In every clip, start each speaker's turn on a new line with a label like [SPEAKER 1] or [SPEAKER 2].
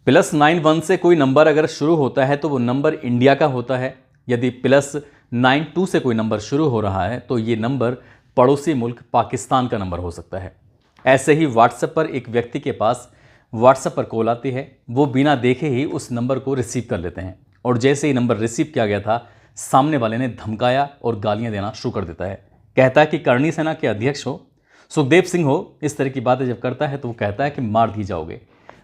[SPEAKER 1] +91 से कोई नंबर अगर शुरू होता है तो वो नंबर इंडिया का होता है। यदि +92 से कोई नंबर शुरू हो रहा है तो ये नंबर पड़ोसी मुल्क पाकिस्तान का नंबर हो सकता है। ऐसे ही व्हाट्सएप पर एक व्यक्ति के पास व्हाट्सएप पर कॉल आती है, वो बिना देखे ही उस नंबर को रिसीव कर लेते हैं और जैसे ही नंबर रिसीव किया गया था, सामने वाले ने धमकाया और गालियां देना शुरू कर देता है। कहता है कि करणी सेना के अध्यक्ष हो, सुखदेव सिंह हो, इस तरह की बातें जब करता है तो वो कहता है कि मार दी जाओगे,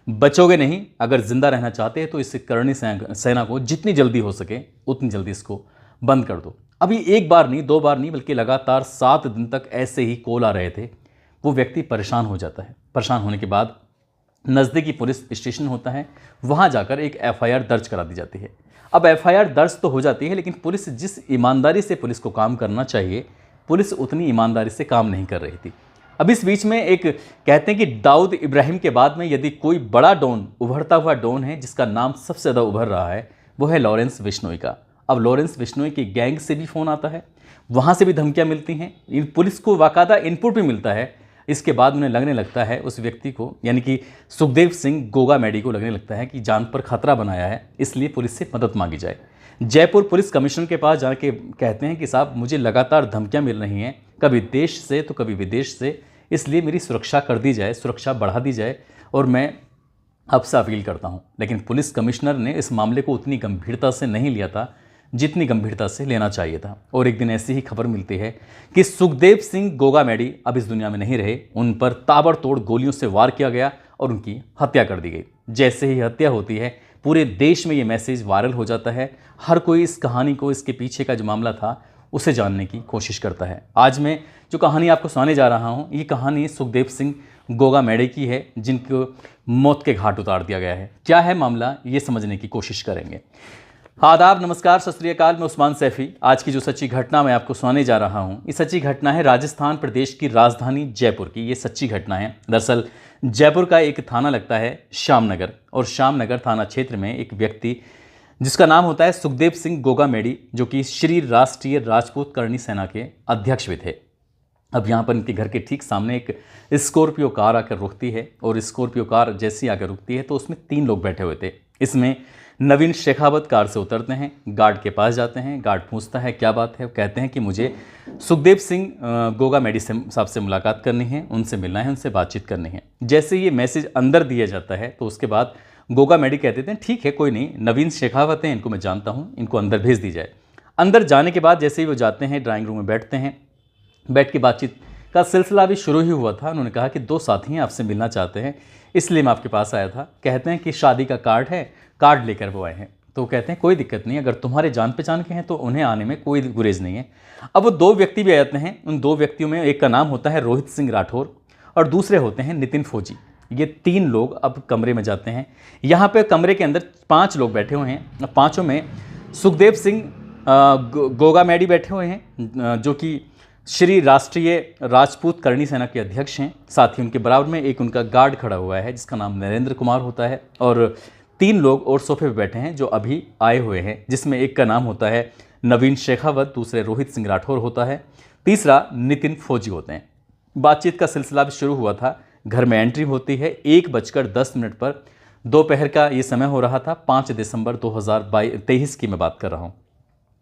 [SPEAKER 1] बचोगे नहीं। अगर जिंदा रहना चाहते हैं तो इस करणी सेना को जितनी जल्दी हो सके उतनी जल्दी इसको बंद कर दो। अभी एक बार नहीं, दो बार नहीं, बल्कि लगातार 7 दिन तक ऐसे ही कॉल आ रहे थे। वो व्यक्ति परेशान हो जाता है। परेशान होने के बाद नज़दीकी पुलिस स्टेशन होता है, वहाँ जाकर एक एफआईआर दर्ज करा दी जाती है। अब एफआईआर दर्ज तो हो जाती है, लेकिन पुलिस जिस ईमानदारी से पुलिस को काम करना चाहिए, पुलिस उतनी ईमानदारी से काम नहीं कर रही थी। अब इस बीच में एक कहते हैं कि दाऊद इब्राहिम के बाद में यदि कोई बड़ा डॉन, उभरता हुआ डॉन है जिसका नाम सबसे ज़्यादा उभर रहा है, वो है लॉरेंस बिश्नोई का। अब लॉरेंस बिश्नोई की गैंग से भी फ़ोन आता है, वहाँ से भी धमकियाँ मिलती हैं, पुलिस को बाकायदा इनपुट भी मिलता है। इसके बाद उन्हें लगने लगता है, उस व्यक्ति को यानी कि सुखदेव सिंह गोगा मैडी को लगने लगता है कि जान पर खतरा बनाया है, इसलिए पुलिस से मदद मांगी जाए। जयपुर पुलिस कमिश्नर के पास जाके कहते हैं कि साहब मुझे लगातार धमकियां मिल रही हैं, कभी देश से तो कभी विदेश से, इसलिए मेरी सुरक्षा कर दी जाए, सुरक्षा बढ़ा दी जाए और मैं आपसे अपील करता हूं। लेकिन पुलिस कमिश्नर ने इस मामले को उतनी गंभीरता से नहीं लिया था जितनी गंभीरता से लेना चाहिए था। और एक दिन ऐसी ही खबर मिलती है कि सुखदेव सिंह गोगा मैडी अब इस दुनिया में नहीं रहे, उन पर ताबड़तोड़ गोलियों से वार किया गया और उनकी हत्या कर दी गई। जैसे ही हत्या होती है, पूरे देश में ये मैसेज वायरल हो जाता है। हर कोई इस कहानी को, इसके पीछे का जो मामला था, उसे जानने की कोशिश करता है। आज मैं जो कहानी आपको सुनाने जा रहा हूँ, ये कहानी सुखदेव सिंह गोगा मैडी की है, जिनको मौत के घाट उतार दिया गया है। क्या है मामला, ये समझने की कोशिश करेंगे। आदाब, नमस्कार, सत श्री अकाल। मैं उस्मान सैफी। आज की जो सच्ची घटना मैं आपको सुनाने जा रहा हूँ, ये सच्ची घटना है राजस्थान प्रदेश की राजधानी जयपुर की। ये सच्ची घटना है। दरअसल जयपुर का एक थाना लगता है श्यामनगर, और श्यामनगर थाना क्षेत्र में एक व्यक्ति जिसका नाम होता है सुखदेव सिंह गोगा मैडी, जो कि श्री राष्ट्रीय राजपूत करणी सेना के अध्यक्ष भी थे। अब यहाँ पर इनके घर के ठीक सामने एक स्कॉर्पियो कार आकर रुकती है, और स्कॉर्पियो कार जैसी आकर रुकती है तो उसमें 3 लोग बैठे हुए थे। इसमें नवीन शेखावत कार से उतरते हैं, गार्ड के पास जाते हैं। गार्ड पूछता है क्या बात है, वो कहते हैं कि मुझे सुखदेव सिंह गोगा मैडी साहब से मुलाकात करनी है, उनसे मिलना है, उनसे बातचीत करनी है। जैसे ये मैसेज अंदर दिया जाता है तो उसके बाद गोगा मैडी कहते थे ठीक है, कोई नहीं, नवीन शेखावत हैं, इनको मैं जानता हूँ, इनको अंदर भेज दी जाए। अंदर जाने के बाद जैसे ही वो जाते हैं, ड्राइंग रूम में बैठते हैं। बैठ के बातचीत का सिलसिला भी शुरू ही हुआ था। उन्होंने कहा कि 2 साथी हैं, आपसे मिलना चाहते हैं, इसलिए मैं आपके पास आया था। कहते हैं कि शादी का कार्ड है, कार्ड लेकर वो आए हैं। तो कहते हैं कोई दिक्कत नहीं, अगर तुम्हारे जान पहचान के हैं तो उन्हें आने में कोई गुरेज नहीं है। अब वो 2 व्यक्ति भी आते हैं। उन 2 व्यक्तियों में एक का नाम होता है रोहित सिंह राठौर और दूसरे होते हैं नितिन फौजी। ये 3 लोग अब कमरे में जाते हैं। यहाँ पे कमरे के अंदर 5 लोग बैठे हुए हैं। 5 में सुखदेव सिंह गोगा मैडी बैठे हुए हैं, जो कि श्री राष्ट्रीय राजपूत करणी सेना के अध्यक्ष हैं। साथ ही उनके बराबर में एक उनका गार्ड खड़ा हुआ है जिसका नाम नरेंद्र कुमार होता है, और 3 लोग और सोफे पर बैठे हैं जो अभी आए हुए हैं, जिसमें एक का नाम होता है नवीन शेखावत, दूसरे रोहित सिंह राठौर होता है, तीसरा नितिन फौजी होते हैं। बातचीत का सिलसिला भी शुरू हुआ था। घर में एंट्री होती है 1:10 पर। दोपहर का ये समय हो रहा था। 5 दिसंबर 2023 की मैं बात कर रहा हूँ।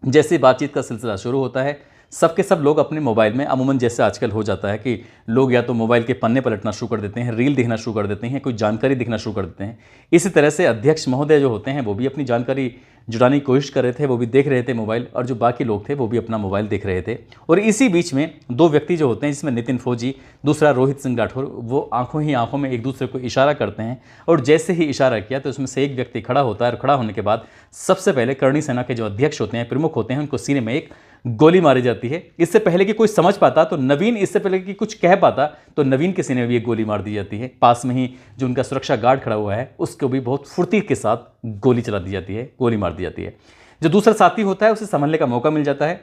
[SPEAKER 1] जैसे बातचीत का सिलसिला शुरू होता है, सबके सब लोग अपने मोबाइल में, अमूमन जैसे आजकल हो जाता है कि लोग या तो मोबाइल के पन्ने पलटना शुरू कर देते हैं, रील देखना शुरू कर देते हैं, कोई जानकारी देखना शुरू कर देते हैं। इसी तरह से अध्यक्ष महोदय जो होते हैं वो भी अपनी जानकारी जुटाने की कोशिश कर रहे थे, वो भी देख रहे थे मोबाइल, और जो बाकी लोग थे वो भी अपना मोबाइल देख रहे थे। और इसी बीच में 2 व्यक्ति जो होते हैं, जिसमें नितिन फौजी, दूसरा रोहित सिंह राठौर, वो आंखों ही आंखों में एक दूसरे को इशारा करते हैं। और जैसे ही इशारा किया तो उसमें से एक व्यक्ति खड़ा होता है, और खड़ा होने के बाद सबसे पहले करणी सेना के जो अध्यक्ष होते हैं, प्रमुख होते हैं, उनको सीने में एक गोली मारी जाती है। इससे पहले कि कोई समझ पाता तो नवीन, इससे पहले कि कुछ कह पाता तो नवीन के सीने में भी एक गोली मार दी जाती है। पास में ही जो उनका सुरक्षा गार्ड खड़ा हुआ है उसको भी बहुत फुर्ती के साथ गोली चला दी जाती है, गोली मार दी जाती है। जो दूसरा साथी होता है उसे संभलने का मौका मिल जाता है,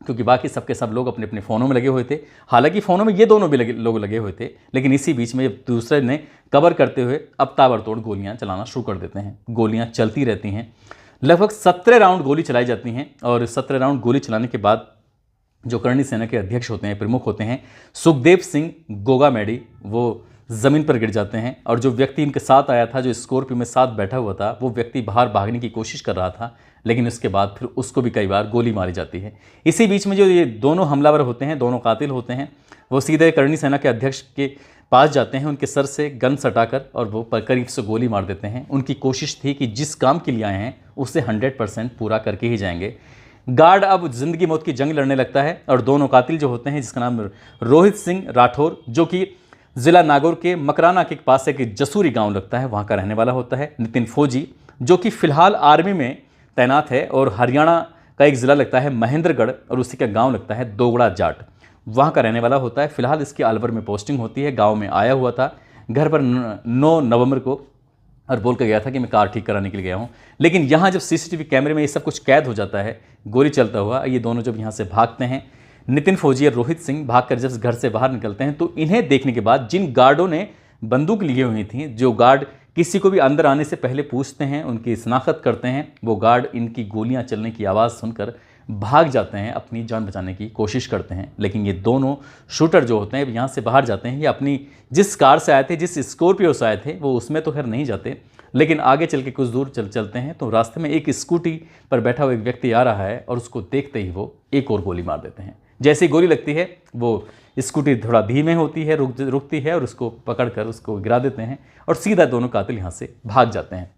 [SPEAKER 1] क्योंकि बाकी सबके सब लोग अपने अपने फ़ोनों में लगे हुए थे। हालांकि फ़ोनों में ये दोनों भी लोग लगे हुए थे, लेकिन इसी बीच में दूसरे ने कवर करते हुए अब ताबड़तोड़ गोलियां चलाना शुरू कर देते हैं। गोलियां चलती रहती हैं। लगभग 17 राउंड गोली चलाई जाती हैं, और 17 राउंड गोली चलाने के बाद जो करणी सेना के अध्यक्ष होते हैं, प्रमुख होते हैं, सुखदेव सिंह गोगा मैडी, वो ज़मीन पर गिर जाते हैं और जो व्यक्ति इनके साथ आया था, जो स्कॉर्पियो में साथ बैठा हुआ था, वो व्यक्ति बाहर भागने की कोशिश कर रहा था, लेकिन उसके बाद फिर उसको भी कई बार गोली मारी जाती है। इसी बीच में जो ये दोनों हमलावर होते हैं, दोनों कातिल होते हैं, वो सीधे करणी सेना के अध्यक्ष के पास जाते हैं, उनके सर से गन सटाकर और वो करीब से गोली मार देते हैं। उनकी कोशिश थी कि जिस काम के लिए आए हैं उसे 100% पूरा करके ही जाएंगे। गार्ड अब जिंदगी मौत की जंग लड़ने लगता है और दोनों कातिल जो होते हैं, जिसका नाम रोहित सिंह राठौर, जो कि जिला नागौर के मकराना के पास एक जसूरी गांव लगता है, वहां का रहने वाला होता है। नितिन फौजी, जो कि फिलहाल आर्मी में तैनात है और हरियाणा का एक ज़िला लगता है महेंद्रगढ़ और उसी का गांव लगता है दोगड़ा जाट, वहाँ का रहने वाला होता है। फिलहाल इसकी अलवर में पोस्टिंग होती है। गांव में आया हुआ था घर पर 9 नवंबर को और बोल कर गया था कि मैं कार ठीक कराने के लिए गया हूँ। लेकिन यहाँ जब सीसीटीवी कैमरे में ये सब कुछ कैद हो जाता है, गोली चलता हुआ, ये दोनों जब यहाँ से भागते हैं, नितिन फौजी और रोहित सिंह भागकर जब घर से बाहर निकलते हैं, तो इन्हें देखने के बाद जिन गार्डों ने बंदूक लिए हुई थी, जो गार्ड किसी को भी अंदर आने से पहले पूछते हैं, उनकी शनाख्त करते हैं, वो गार्ड इनकी गोलियां चलने की आवाज़ सुनकर भाग जाते हैं, अपनी जान बचाने की कोशिश करते हैं। लेकिन ये दोनों शूटर जो होते हैं यहाँ से बाहर जाते हैं। ये अपनी जिस कार से आए थे, जिस स्कॉर्पियो से आए थे, वो उसमें तो खैर नहीं जाते, लेकिन आगे चल के कुछ दूर चलते हैं तो रास्ते में एक स्कूटी पर बैठा हुआ एक व्यक्ति आ रहा है और उसको देखते ही वो एक और गोली मार देते हैं। जैसे ही गोली लगती है, वो स्कूटी थोड़ा धीमे होती है, रुकती है और उसको पकड़कर उसको गिरा देते हैं और सीधा दोनों कातिल यहाँ से भाग जाते हैं।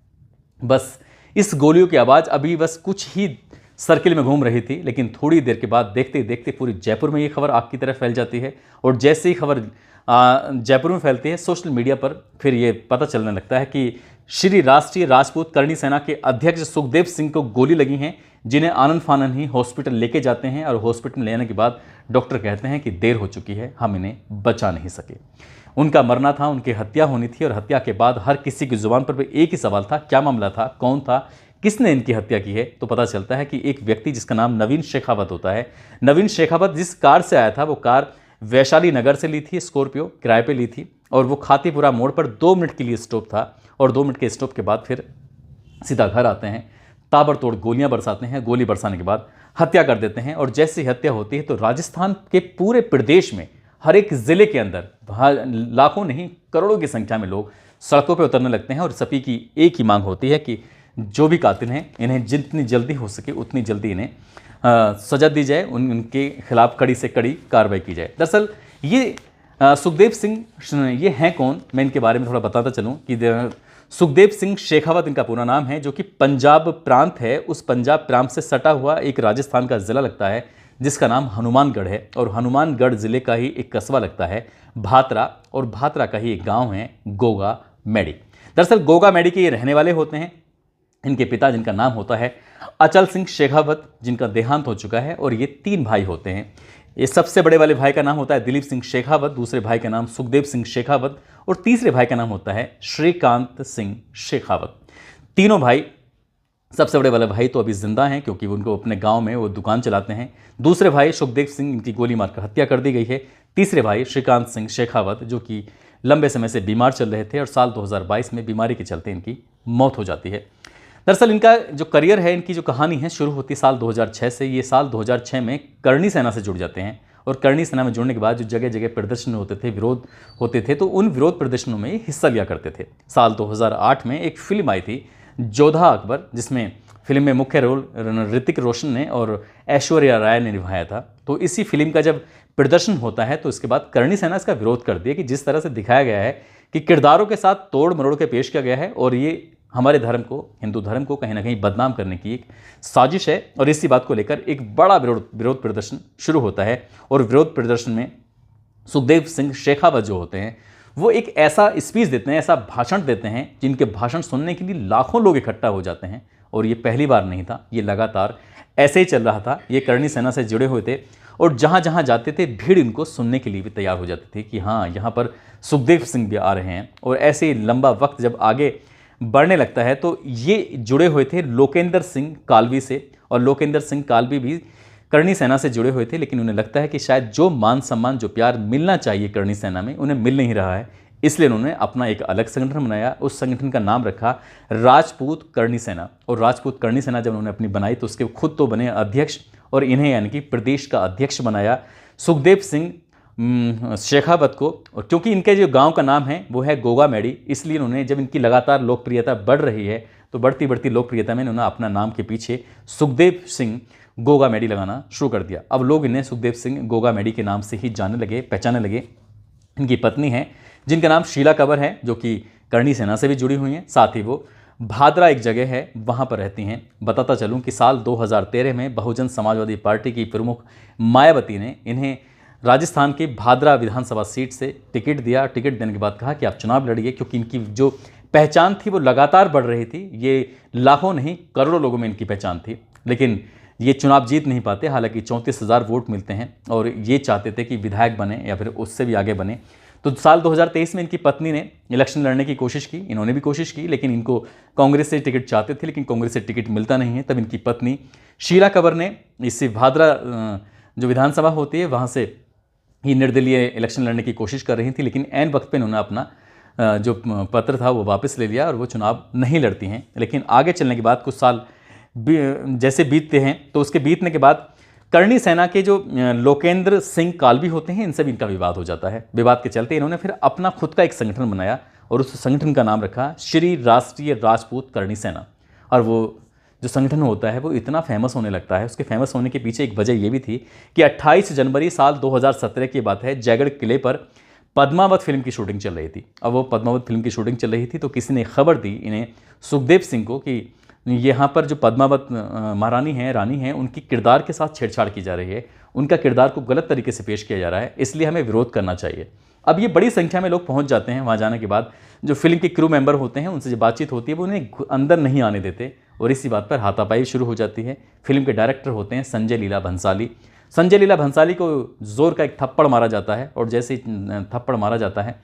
[SPEAKER 1] बस इस गोलियों की आवाज़ अभी बस कुछ ही सर्किल में घूम रही थी, लेकिन थोड़ी देर के बाद देखते ही देखते पूरी जयपुर में ये खबर आग की तरह फैल जाती है। और जैसे ही खबर जयपुर में फैलती है, सोशल मीडिया पर फिर ये पता चलने लगता है कि श्री राष्ट्रीय राजपूत करणी सेना के अध्यक्ष सुखदेव सिंह को गोली लगी हैं, जिन्हें आनंद फानन ही हॉस्पिटल लेके जाते हैं और हॉस्पिटल लेने के बाद डॉक्टर कहते हैं कि देर हो चुकी है, हम इन्हें बचा नहीं सके। उनका मरना था, उनकी हत्या होनी थी और हत्या के बाद हर किसी की जुबान पर भी एक ही सवाल था, क्या मामला था, कौन था, किसने इनकी हत्या की है। तो पता चलता है कि एक व्यक्ति जिसका नाम नवीन शेखावत होता है। नवीन शेखावत जिस कार से आया था, वो कार वैशाली नगर से ली थी, स्कॉर्पियो किराए पे ली थी और वो खातीपुरा मोड़ पर 2 मिनट के लिए स्टॉप था और 2 मिनट के स्टॉप के बाद फिर सीधा घर आते हैं, ताबड़तोड़ गोलियां बरसाते हैं, गोली बरसाने के बाद हत्या कर देते हैं। और जैसे हत्या होती है तो राजस्थान के पूरे प्रदेश में हर एक ज़िले के अंदर लाखों नहीं करोड़ों की संख्या में लोग सड़कों पर उतरने लगते हैं और सभी की एक ही मांग होती है कि जो भी कातिल हैं, इन्हें जितनी जल्दी हो सके उतनी जल्दी इन्हें सजा दी जाए, उनके खिलाफ कड़ी से कड़ी कार्रवाई की जाए। दरअसल ये सुखदेव सिंह ये हैं कौन, मैं इनके बारे में थोड़ा बताता चलूँ कि सुखदेव सिंह शेखावत इनका पूरा नाम है, जो कि पंजाब प्रांत है। उस पंजाब प्रांत से सटा हुआ एक राजस्थान का ज़िला लगता है जिसका नाम हनुमानगढ़ है और हनुमानगढ़ ज़िले का ही एक कस्बा लगता है भातरा और भातरा का ही एक गांव है गोगा मेडी। दरअसल गोगा मेडी के ये रहने वाले होते हैं। इनके पिता जिनका नाम होता है अचल सिंह शेखावत, जिनका देहांत हो चुका है, और ये 3 भाई होते हैं। ये सबसे बड़े वाले भाई का नाम होता है दिलीप सिंह शेखावत, दूसरे भाई का नाम सुखदेव सिंह शेखावत और तीसरे भाई का नाम होता है श्रीकांत सिंह शेखावत। तीनों भाई, सबसे बड़े वाले भाई तो अभी जिंदा हैं क्योंकि उनको अपने गांव में वो दुकान चलाते हैं। दूसरे भाई सुखदेव सिंह, इनकी गोली मारकर हत्या कर दी गई है। तीसरे भाई श्रीकांत सिंह शेखावत, जो कि लंबे समय से बीमार चल रहे थे और साल 2022 में बीमारी के चलते इनकी मौत हो जाती है। दरअसल इनका जो करियर है, इनकी जो कहानी है, शुरू होती साल 2006 से। ये साल 2006 में करणी सेना से जुड़ जाते हैं और करणी सेना में जुड़ने के बाद जो जगह जगह प्रदर्शन होते थे, विरोध होते थे, तो उन विरोध प्रदर्शनों में हिस्सा लिया करते थे। साल 2008 में एक फिल्म आई थी जोधा अकबर, जिसमें फिल्म में मुख्य रोल ऋतिक रोशन ने और ऐश्वर्या राय ने निभाया था। तो इसी फिल्म का जब प्रदर्शन होता है तो इसके बाद करणी सेना इसका विरोध कर दिया कि जिस तरह से दिखाया गया है कि किरदारों के साथ तोड़ मरोड़ के पेश किया गया है और ये हमारे धर्म को, हिंदू धर्म को कहीं ना कहीं बदनाम करने की एक साजिश है। और इसी बात को लेकर एक बड़ा विरोध प्रदर्शन शुरू होता है और विरोध प्रदर्शन में सुखदेव सिंह शेखावत जो होते हैं वो एक ऐसा स्पीच देते हैं, ऐसा भाषण देते हैं, जिनके भाषण सुनने के लिए लाखों लोग इकट्ठा हो जाते हैं। और ये पहली बार नहीं था, ये लगातार ऐसे ही चल रहा था। ये करणी सेना से जुड़े हुए थे और जहाँ जहाँ जाते थे भीड़ इनको सुनने के लिए भी तैयार हो जाती थी कि हाँ, यहाँ पर सुखदेव सिंह भी आ रहे हैं। और ऐसे ही लंबा वक्त जब आगे बढ़ने लगता है तो ये जुड़े हुए थे लोकेंद्र सिंह कालवी से, और लोकेंद्र सिंह कालवी भी करणी सेना से जुड़े हुए थे। लेकिन उन्हें लगता है कि शायद जो मान सम्मान, जो प्यार मिलना चाहिए करणी सेना में, उन्हें मिल नहीं रहा है। इसलिए उन्होंने अपना एक अलग संगठन बनाया। उस संगठन का नाम रखा राजपूत करणी सेना। और राजपूत करणी सेना जब उन्होंने अपनी बनाई तो उसके खुद तो बने अध्यक्ष और इन्हें यानी कि प्रदेश का अध्यक्ष बनाया सुखदेव सिंह शेखावत को, और क्योंकि इनके जो गांव का नाम है वो है गोगा मेडी, इसलिए उन्होंने, जब इनकी लगातार लोकप्रियता बढ़ रही है तो बढ़ती बढ़ती लोकप्रियता में उन्होंने अपना नाम के पीछे सुखदेव सिंह गोगा मेडी लगाना शुरू कर दिया। अब लोग इन्हें सुखदेव सिंह गोगा मेडी के नाम से ही जानने लगे, पहचानने लगे। इनकी पत्नी है जिनका नाम शीला कंवर है, जो कि करणी सेना से भी जुड़ी हुई हैं। साथ ही वो भादरा एक जगह है, वहाँ पर रहती हैं। बताता चलूँ कि साल 2013 में बहुजन समाजवादी पार्टी की प्रमुख मायावती ने इन्हें राजस्थान की भादरा विधानसभा सीट से टिकट दिया। टिकट देने के बाद कहा कि आप चुनाव लड़िए, क्योंकि इनकी जो पहचान थी वो लगातार बढ़ रही थी। ये लाखों नहीं करोड़ों लोगों में इनकी पहचान थी, लेकिन ये चुनाव जीत नहीं पाते। हालांकि 34,000 वोट मिलते हैं और ये चाहते थे कि विधायक बने या फिर उससे भी आगे बने। तो साल 2023 में इनकी पत्नी ने इलेक्शन लड़ने की कोशिश की, इन्होंने भी कोशिश की, लेकिन इनको कांग्रेस से टिकट चाहते थे, लेकिन कांग्रेस से टिकट मिलता नहीं है। तब इनकी पत्नी शीला कंवर ने इससे भादरा जो विधानसभा होती है वहाँ से ही निर्दलीय इलेक्शन लड़ने की कोशिश कर रही थी, लेकिन ऐन वक्त पे उन्होंने अपना जो पत्र था वो वापस ले लिया और वो चुनाव नहीं लड़ती हैं। लेकिन आगे चलने के बाद कुछ साल जैसे बीतते हैं तो उसके बीतने के बाद करणी सेना के जो लोकेंद्र सिंह कालवी होते हैं, इनसे भी इनका विवाद हो जाता है। विवाद के चलते इन्होंने फिर अपना खुद का एक संगठन बनाया और उस संगठन का नाम रखा श्री राष्ट्रीय राजपूत करणी सेना। और वो जो संगठन होता है वो इतना फेमस होने लगता है, उसके फेमस होने के पीछे एक वजह ये भी थी कि 28 जनवरी साल 2017 की बात है, जयगढ़ किले पर पद्मावत फिल्म की शूटिंग चल रही थी। अब वो पद्मावत फिल्म की शूटिंग चल रही थी तो किसी ने खबर दी इन्हें, सुखदेव सिंह को, कि यहाँ पर जो पद्मावत महारानी हैं, रानी हैं, उनकी किरदार के साथ छेड़छाड़ की जा रही है, उनका किरदार को गलत तरीके से पेश किया जा रहा है, इसलिए हमें विरोध करना चाहिए। अब ये बड़ी संख्या में लोग पहुंच जाते हैं। वहाँ जाने के बाद जो फिल्म के क्रू मेंबर होते हैं उनसे जो बातचीत होती है वो उन्हें अंदर नहीं आने देते और इसी बात पर हाथापाई शुरू हो जाती है। फिल्म के डायरेक्टर होते हैं संजय लीला भंसाली। संजय लीला भंसाली को जोर का एक थप्पड़ मारा जाता है और जैसे ही थप्पड़ मारा जाता है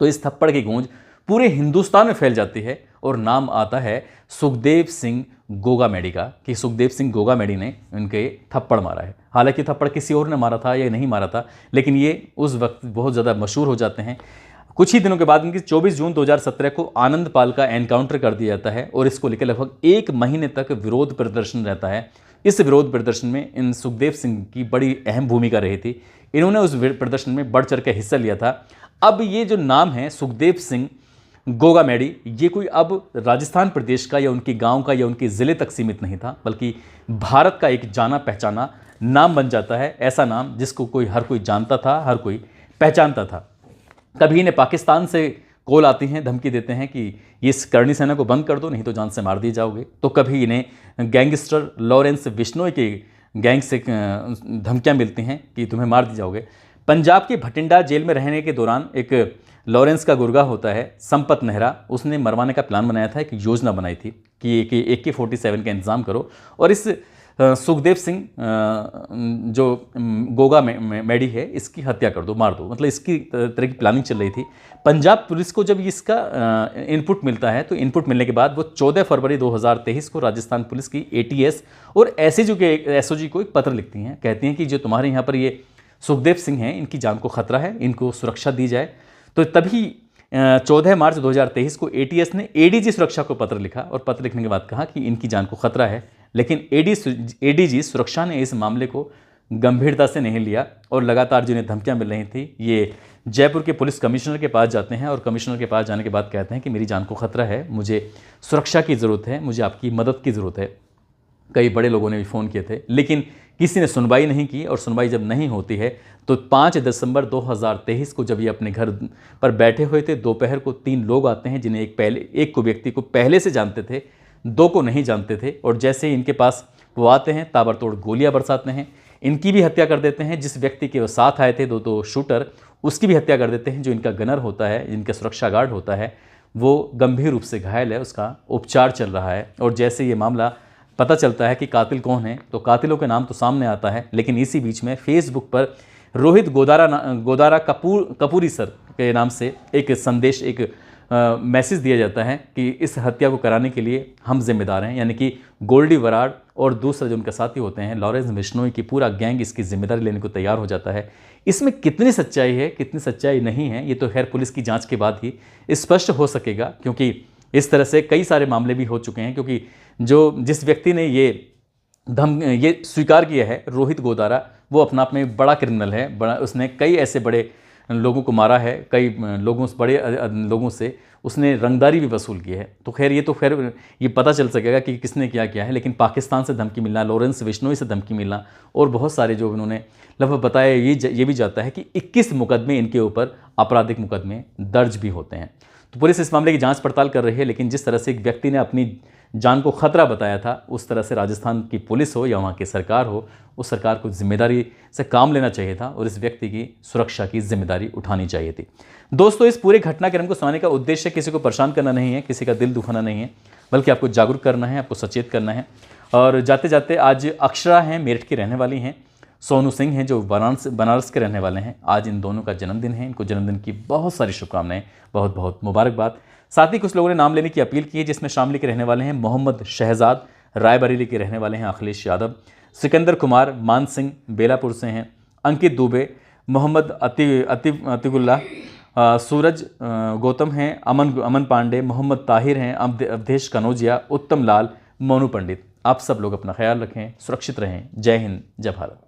[SPEAKER 1] तो इस थप्पड़ की गूंज पूरे हिंदुस्तान में फैल जाती है और नाम आता है सुखदेव सिंह गोगा मेडी का, कि सुखदेव सिंह गोगा मेडी ने उनके थप्पड़ मारा है। हालांकि थप्पड़ किसी और ने मारा था या नहीं मारा था, लेकिन ये उस वक्त बहुत ज़्यादा मशहूर हो जाते हैं। कुछ ही दिनों के बाद इनकी 24 जून 2017 को आनंद पाल का एनकाउंटर कर दिया जाता है और इसको लेकर लगभग 1 महीने तक विरोध प्रदर्शन रहता है। इस विरोध प्रदर्शन में इन सुखदेव सिंह की बड़ी अहम भूमिका रही थी। इन्होंने उस प्रदर्शन में बढ़ चढ़ कर हिस्सा लिया था। अब ये जो नाम है सुखदेव सिंह गोगा मेडी, ये कोई अब राजस्थान प्रदेश का या उनके गांव का या उनके ज़िले तक सीमित नहीं था, बल्कि भारत का एक जाना पहचाना नाम बन जाता है। ऐसा नाम जिसको हर कोई जानता था, हर कोई पहचानता था। कभी इन्हें पाकिस्तान से कॉल आती हैं, धमकी देते हैं कि ये इस करणी सेना को बंद कर दो, नहीं तो जान से मार दिए जाओगे। तो कभी इन्हें गैंगस्टर लॉरेंस बिश्नोई के गैंग से धमकियाँ मिलती हैं कि तुम्हें मार दिए जाओगे। पंजाब के भटिंडा जेल में रहने के दौरान एक लॉरेंस का गुर्गा होता है संपत नेहरा, उसने मरवाने का प्लान बनाया था, एक योजना बनाई थी कि AK-47 का इंतज़ाम करो और इस सुखदेव सिंह जो गोगा मेडी है इसकी हत्या कर दो, मार दो, मतलब इसकी तरह की प्लानिंग चल रही थी। पंजाब पुलिस को जब इसका इनपुट मिलता है तो इनपुट मिलने के बाद वो 14 फरवरी 2023 को राजस्थान पुलिस की ATS और SOG को एक पत्र लिखती हैं। कहती हैं कि जो तुम्हारे यहाँ पर ये सुखदेव सिंह हैं, इनकी जान को खतरा है, इनको सुरक्षा दी जाए। तो तभी 14 मार्च 2023 को ATS ने ADG सुरक्षा को पत्र लिखा और पत्र लिखने के बाद कहा कि इनकी जान को खतरा है, लेकिन ADG सुरक्षा ने इस मामले को गंभीरता से नहीं लिया और लगातार जिन्हें धमकियां मिल रही थी ये जयपुर के पुलिस कमिश्नर के पास जाते हैं और कमिश्नर के पास जाने के बाद कहते हैं कि मेरी जान को खतरा है, मुझे सुरक्षा की ज़रूरत है, मुझे आपकी मदद की ज़रूरत है। कई बड़े लोगों ने भी फ़ोन किए थे, लेकिन किसी ने सुनवाई नहीं की और सुनवाई जब नहीं होती है तो 5 दिसंबर 2023 को जब ये अपने घर पर बैठे हुए थे, दोपहर को 3 लोग आते हैं जिन्हें एक व्यक्ति को पहले से जानते थे, 2 को नहीं जानते थे और जैसे ही इनके पास वो आते हैं ताबड़तोड़ गोलियां बरसाते हैं, इनकी भी हत्या कर देते हैं। जिस व्यक्ति के वो साथ आए थे 2 शूटर, उसकी भी हत्या कर देते हैं। जो इनका गनर होता है, जिनका सुरक्षा गार्ड होता है, वो गंभीर रूप से घायल है, उसका उपचार चल रहा है। और जैसे ये मामला पता चलता है कि कातिल कौन है तो कातिलों के नाम तो सामने आता है, लेकिन इसी बीच में फेसबुक पर रोहित गोदारा कपूरी सर के नाम से एक संदेश, एक मैसेज दिया जाता है कि इस हत्या को कराने के लिए हम जिम्मेदार हैं, यानी कि गोल्डी वराड और दूसरे जो उनके साथी होते हैं लॉरेंस बिश्नोई की पूरा गैंग इसकी जिम्मेदारी लेने को तैयार हो जाता है। इसमें कितनी सच्चाई है, कितनी सच्चाई नहीं है, ये तो खैर पुलिस की जांच के बाद ही स्पष्ट हो सकेगा, क्योंकि इस तरह से कई सारे मामले भी हो चुके हैं। क्योंकि जिस व्यक्ति ने ये ये स्वीकार किया है रोहित गोदारा, वो अपना आप में बड़ा क्रिमिनल है, बड़ा, उसने कई ऐसे बड़े लोगों को मारा है, कई लोगों से, बड़े लोगों से उसने रंगदारी भी वसूल की है। तो खैर ये पता चल सकेगा कि किसने क्या किया है, लेकिन पाकिस्तान से धमकी मिलना, लॉरेंस बिश्नोई से धमकी मिलना और बहुत सारे जो उन्होंने लगभग बताया, ये भी जाता है कि 21 मुकदमे इनके ऊपर, आपराधिक मुकदमे दर्ज भी होते हैं। तो पुलिस इस मामले की जांच पड़ताल कर रही है, लेकिन जिस तरह से एक व्यक्ति ने अपनी जान को खतरा बताया था, उस तरह से राजस्थान की पुलिस हो या वहाँ की सरकार हो, उस सरकार को जिम्मेदारी से काम लेना चाहिए था और इस व्यक्ति की सुरक्षा की जिम्मेदारी उठानी चाहिए थी। दोस्तों, इस पूरे घटनाक्रम को सुनाने का उद्देश्य किसी को परेशान करना नहीं है, किसी का दिल दुखाना नहीं है, बल्कि आपको जागरूक करना है, आपको सचेत करना है। और जाते जाते आज अक्षरा हैं, मेरठ की रहने वाली हैं, सोनू सिंह हैं जो बनारस के रहने वाले हैं। आज इन दोनों का जन्मदिन है, इनको जन्मदिन की बहुत सारी शुभकामनाएं, बहुत बहुत मुबारकबाद। साथ ही कुछ लोगों ने नाम लेने की अपील की है, जिसमें शामली के रहने वाले हैं मोहम्मद शहजाद, रायबरेली के रहने वाले हैं अखिलेश यादव, सिकंदर कुमार मान सिंह बेलापुर से हैं, अंकित दुबे, मोहम्मद अतिकुल्ला, सूरज गौतम हैं, अमन पांडे, मोहम्मद ताहिर हैं, अवधेश कनौजिया, उत्तम लाल, मोनू पंडित। आप सब लोग अपना ख्याल रखें, सुरक्षित रहें। जय हिंद, जय भारत।